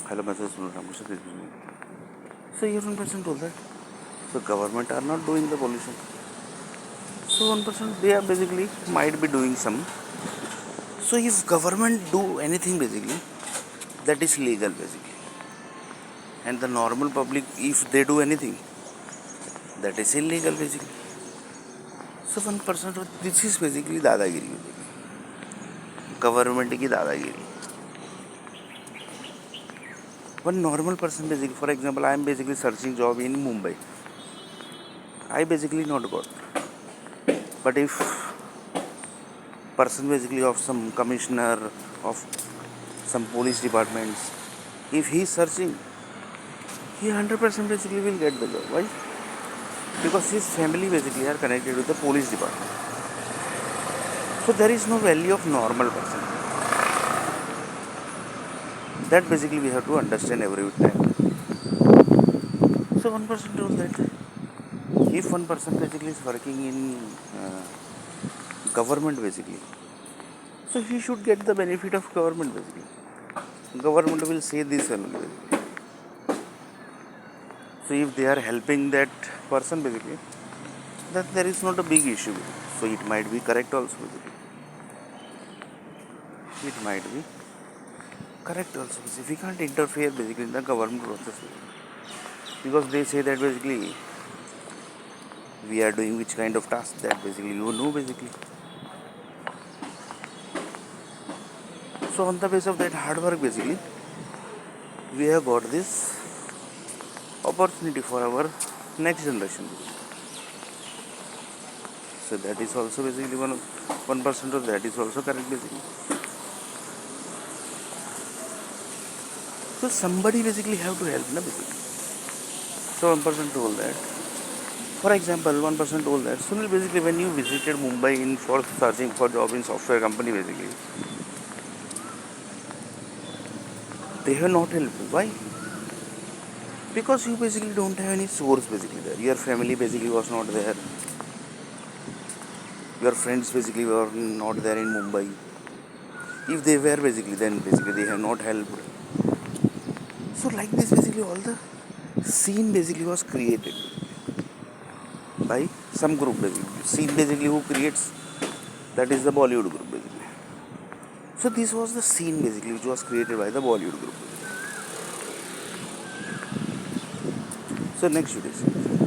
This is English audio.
Hello, Mr. Sunil Ramesh. So here one person told that the government are not doing the pollution. So one person they are basically might be doing some. So if government do anything basically, that is legal basically. And the normal public if they do anything, that is illegal basically. So one person this is basically दादागिरी government की दादागिरी. One normal person basically, for example, I am basically searching job in Mumbai. I basically not got. But if person basically of some commissioner of some police departments, if he is searching, he 100% basically will get the job. Why? Because his family basically are connected with the police department. So there is no value of normal person. That basically we have to understand every time. So one person told that if one person basically is working in government basically, so he should get the benefit of government basically. Government will say this only. So if they are helping that person basically, then there is not a big issue. So it might be correct also basically. It might be correct also. If we can't interfere basically in the government process because they say that basically we are doing which kind of task that basically you know basically. So on the basis of that hard work basically, we have got this opportunity for our next generation. So that is also basically 1% of that is also correct basically. So somebody basically have to help na basically. So one person told that. For example, one person told that Sunil basically when you visited Mumbai in for searching for job in software company basically, they have not helped you. Why? Because you basically don't have any source basically there. Your family basically was not there. Your friends basically were not there in Mumbai. If they were basically then basically they have not helped. So like this basically all the scene basically was created by some group basically. Scene basically who creates that is the Bollywood group basically. So this was the scene basically which was created by the Bollywood group. So next you see.